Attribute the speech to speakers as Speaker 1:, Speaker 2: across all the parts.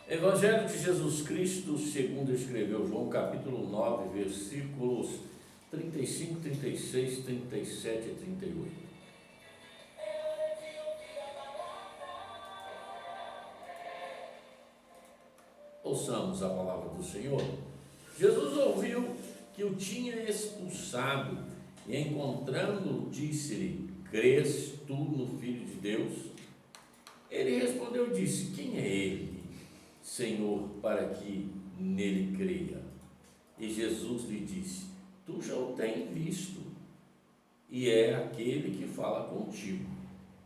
Speaker 1: Evangelho de Jesus Cristo, segundo escreveu João, capítulo 9, versículos 35, 36, 37 e 38. Ouçamos a palavra do Senhor. Jesus ouviu que o tinha expulsado e, encontrando-o, disse-lhe: crês tu no Filho de Deus? Ele respondeu e disse: quem é ele, Senhor, para que nele creia? E Jesus lhe disse: tu já o tens visto, e é aquele que fala contigo.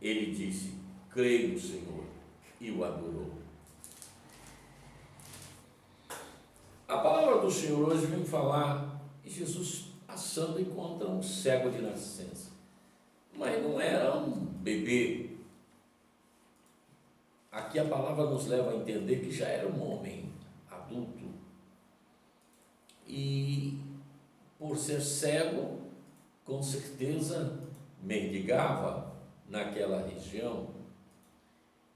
Speaker 1: Ele disse: creio, Senhor, e o adorou. A palavra do Senhor hoje vem falar que Jesus passando encontra um cego de nascença, mas não era um bebê. Aqui a palavra nos leva a entender que já era um homem adulto e, por ser cego, com certeza mendigava naquela região.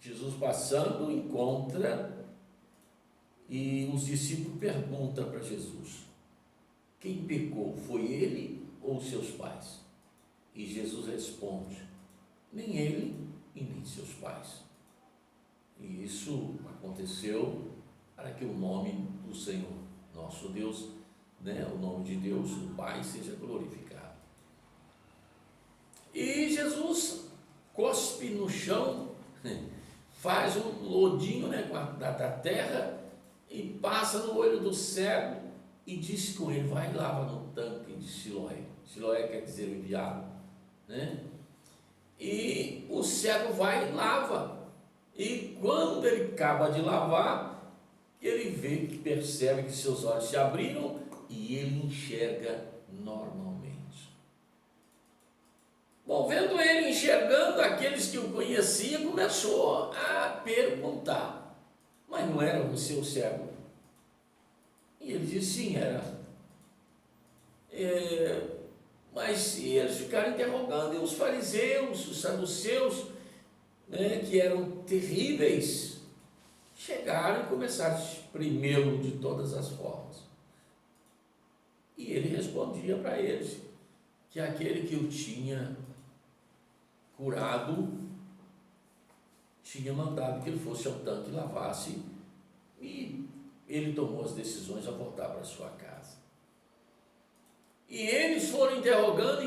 Speaker 1: Jesus passando encontra, e os discípulos perguntam para Jesus: quem pecou, foi ele ou seus pais? E Jesus responde: nem ele e nem seus pais. E isso aconteceu para que o nome do Senhor, nosso Deus, o nome de Deus, o Pai, seja glorificado. E Jesus cospe no chão, faz um lodinho da terra e passa no olho do cego e diz com ele: vai e lava no tanque de Siloé. Siloé quer dizer enviado, E o cego vai e lava. E quando ele acaba de lavar, ele vê, que percebe que seus olhos se abriram e ele enxerga normalmente. Bom, vendo ele enxergando, aqueles que o conheciam começou a perguntar: mas não era o seu cego? E ele disse: sim, era. Mas eles ficaram interrogando, e os fariseus, os saduceus, que eram terríveis, chegaram e começaram a exprimê-lo de todas as formas. E ele respondia para eles que aquele que o tinha curado tinha mandado que ele fosse ao tanque e lavasse, e ele tomou as decisões a voltar para sua casa. E eles foram interrogando,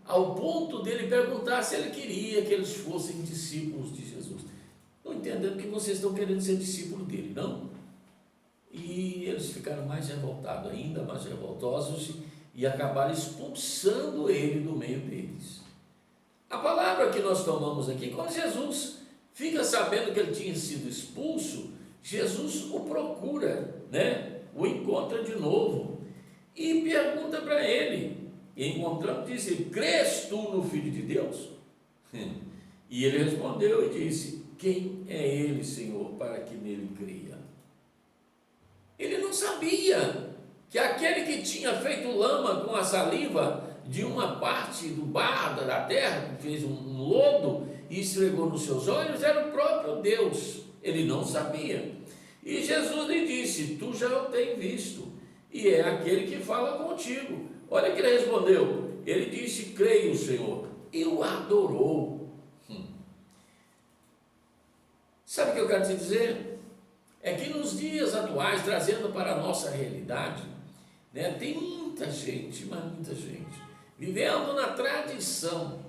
Speaker 1: ao ponto dele perguntar se ele queria que eles fossem discípulos de Jesus. Estou entendendo que vocês estão querendo ser discípulos dele, não? E eles ficaram mais revoltados, ainda mais revoltosos, e acabaram expulsando ele do meio deles. A palavra que nós tomamos aqui, quando Jesus fica sabendo que ele tinha sido expulso, Jesus o procura, o encontra de novo e pergunta para ele. E encontrando, disse: crês tu no Filho de Deus? E ele respondeu e disse: quem é ele, Senhor, para que nele creia? Ele não sabia que aquele que tinha feito lama com a saliva de uma parte do barro da terra, que fez um lodo e esfregou nos seus olhos, era o próprio Deus. Ele não sabia. E Jesus lhe disse: tu já o tens visto, e é aquele que fala contigo. Olha que ele respondeu. Ele disse: creio, Senhor, e o adorou. Sabe o que eu quero te dizer? É que nos dias atuais, trazendo para a nossa realidade, tem muita gente, mas muita gente, vivendo na tradição.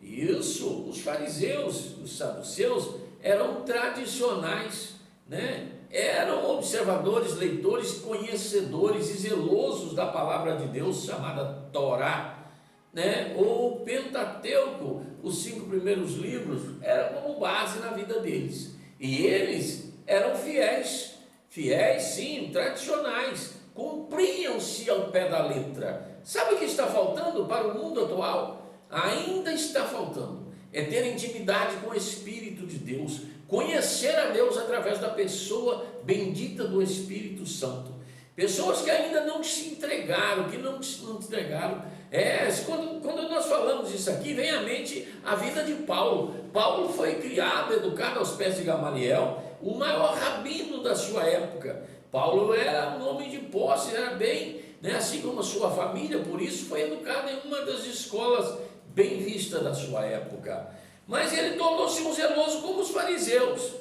Speaker 1: Isso, os fariseus, os saduceus, eram tradicionais, eram observadores, leitores, conhecedores e zelosos da palavra de Deus, chamada Torá, ou Pentateuco, os 5 primeiros livros, era como base na vida deles. E eles eram fiéis, sim, tradicionais, cumpriam-se ao pé da letra. Sabe o que está faltando para o mundo atual? Ainda está faltando é ter intimidade com o Espírito de Deus, conhecer a Deus através da pessoa bendita do Espírito Santo. Pessoas que ainda não se entregaram, quando nós falamos isso aqui, vem à mente a vida de Paulo. Paulo foi criado, educado aos pés de Gamaliel, o maior rabino da sua época. Paulo era um homem de posse, era bem, né, assim como a sua família, por isso foi educado em uma das escolas bem vistas da sua época. Mas ele tornou-se um zeloso como os fariseus.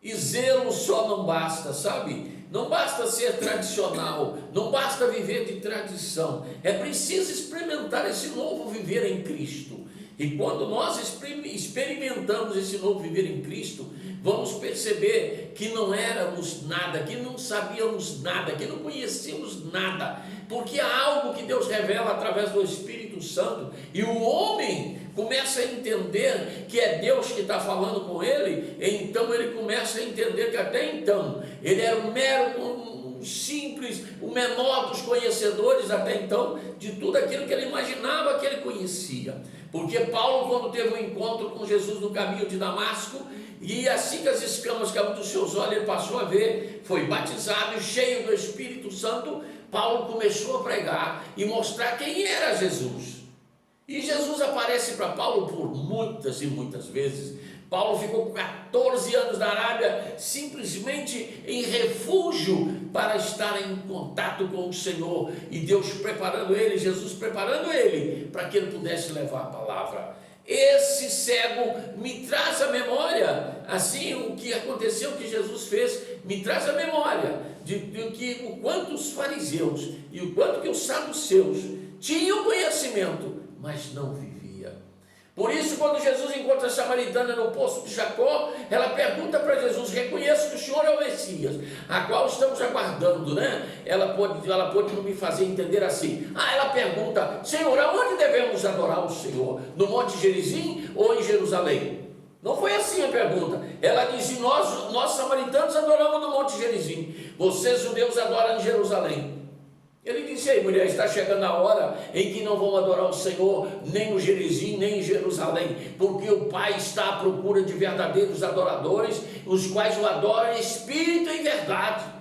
Speaker 1: E zelo só não basta, sabe? Não basta ser tradicional, não basta viver de tradição. É preciso experimentar esse novo viver em Cristo. E quando nós experimentamos esse novo viver em Cristo, vamos perceber que não éramos nada, que não sabíamos nada, que não conhecíamos nada, porque há algo que Deus revela através do Espírito Santo, e o homem começa a entender que é Deus que está falando com ele. Então ele começa a entender que até então ele era um mero, simples, o menor dos conhecedores até então, de tudo aquilo que ele imaginava que ele conhecia. Porque Paulo, quando teve um encontro com Jesus no caminho de Damasco, e assim que as escamas caíram dos seus olhos, ele passou a ver, foi batizado e cheio do Espírito Santo, Paulo começou a pregar e mostrar quem era Jesus. E Jesus aparece para Paulo por muitas e muitas vezes. Paulo ficou 14 anos na Arábia, simplesmente em refúgio, para estar em contato com o Senhor, e Deus preparando ele, Jesus preparando ele, para que ele pudesse levar a palavra. Esse cego me traz à memória, assim, o que aconteceu, o que Jesus fez, me traz à memória, de que o quanto os fariseus, e o quanto que os saduceus tinham conhecimento, mas não vivia. Por isso, quando Jesus encontra a samaritana no poço de Jacó, ela pergunta para Jesus: reconheço que o Senhor é o Messias, a qual estamos aguardando, né? Ela pode me fazer entender assim. Ela pergunta: Senhor, aonde devemos adorar o Senhor? No Monte Gerizim ou em Jerusalém? Não foi assim a pergunta. Ela disse: nós samaritanos adoramos no Monte Gerizim, vocês judeus adoram em Jerusalém. Ele disse: ei, mulher, está chegando a hora em que não vão adorar o Senhor nem no Gerizim, nem em Jerusalém, porque o Pai está à procura de verdadeiros adoradores, os quais o adoram em espírito e em verdade.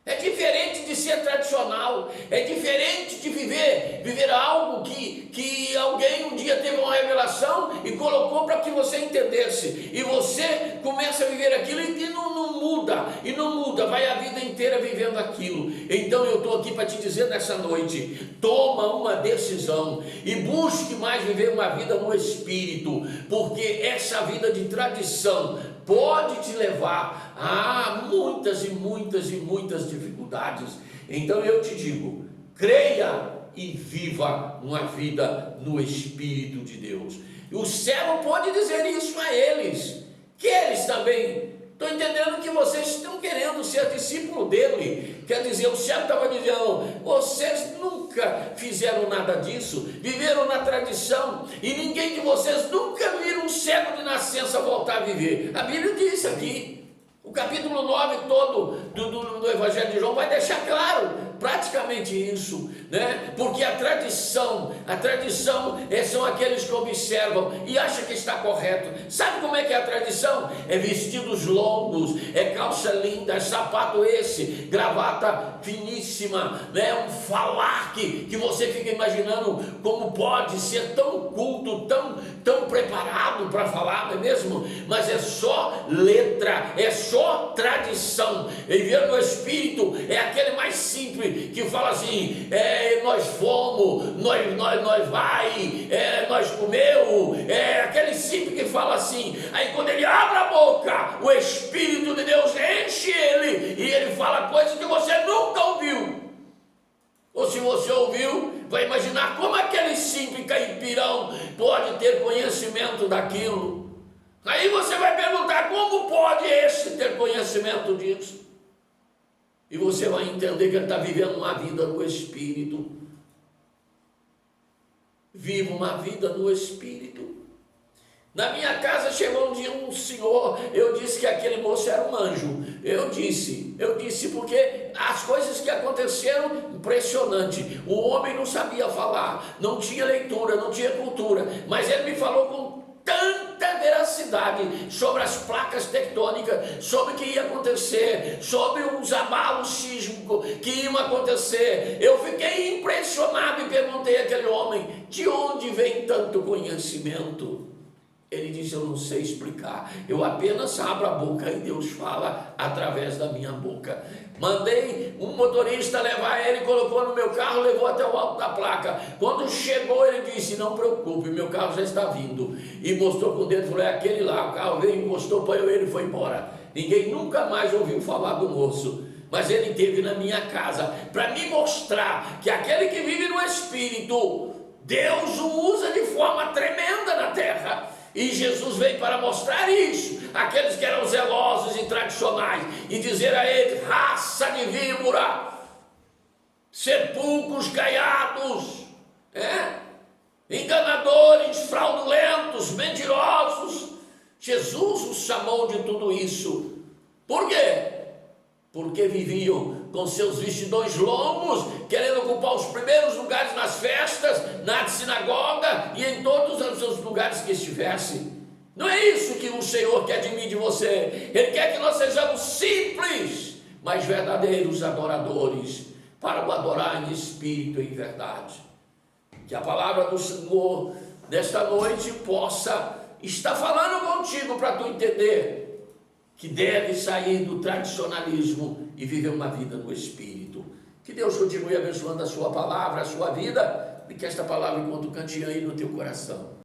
Speaker 1: É diferente de ser tradicional, é diferente de viver algo que alguém um dia teve uma revelação e colocou para que você entendesse, e você começa a viver aquilo e não muda, vai a vida inteira vivendo aquilo. Então eu estou aqui para te dizer nessa noite: toma uma decisão e busque mais viver uma vida no Espírito, porque essa vida de tradição pode te levar a muitas e muitas e muitas dificuldades. Então eu te digo: creia e viva uma vida no Espírito de Deus. E o cego pode dizer isso a eles, que eles também estão entendendo que vocês estão querendo ser discípulo dele. Quer dizer, o cego estava dizendo: vocês nunca fizeram nada disso, viveram na tradição, e ninguém de vocês nunca viram um cego de nascença voltar a viver. A Bíblia diz aqui, o capítulo 9 todo do Evangelho de João vai deixar claro praticamente isso, né? Porque a tradição são aqueles que observam e acham que está correto. Sabe como é que é a tradição? É vestidos longos, é calça linda, sapato gravata finíssima, né? Um falar que você fica imaginando como pode ser tão culto, tão preparado para falar, não é mesmo? Mas é só letra, é só tradição. E ver no Espírito é aquele mais simples, que fala assim: nós fomos, nós vai, nós comeu, aquele simples que fala assim. Aí quando ele abre a boca, o Espírito de Deus enche ele, e ele fala coisas que você nunca ouviu, ou se você ouviu, vai imaginar como aquele simples caipirão pode ter conhecimento daquilo. Aí você vai perguntar: como pode esse ter conhecimento disso? E você vai entender que ele está vivendo uma vida no Espírito. Viva uma vida no Espírito. Na minha casa chegou um dia um senhor, eu disse que aquele moço era um anjo. Eu disse porque as coisas que aconteceram, impressionante. O homem não sabia falar, não tinha leitura, não tinha cultura, mas ele me falou com tanta veracidade sobre as placas tectônicas, sobre o que ia acontecer, sobre os abalos sísmicos que iam acontecer. Eu fiquei impressionado e perguntei àquele homem: de onde vem tanto conhecimento? Ele disse: eu não sei explicar, eu apenas abro a boca e Deus fala através da minha boca. Mandei um motorista levar ele, colocou no meu carro, levou até o alto da placa. Quando chegou, ele disse: não preocupe, meu carro já está vindo. E mostrou com o dedo, falou: é aquele lá. O carro veio, encostou, apanhou ele e foi embora. Ninguém nunca mais ouviu falar do moço. Mas ele esteve na minha casa para me mostrar que aquele que vive no Espírito, Deus o usa de forma tremenda na terra. E Jesus veio para mostrar isso, aqueles que eram zelosos e tradicionais, e dizer a eles: raça de víbora, sepulcros caiados, enganadores, fraudulentos, mentirosos. Jesus os chamou de tudo isso. Por quê? Porque viviam com seus vestidões longos, querendo ocupar os primeiros lugares nas festas, na sinagoga e em todos os seus lugares que estivesse. Não é isso que o Senhor quer de mim e de você. Ele quer que nós sejamos simples, mas verdadeiros adoradores, para o adorar em espírito e em verdade. Que a palavra do Senhor nesta noite possa estar falando contigo para tu entender que deve sair do tradicionalismo e viver uma vida no Espírito. Que Deus continue abençoando a sua palavra, a sua vida, e que esta palavra encontre um cantinho aí no teu coração.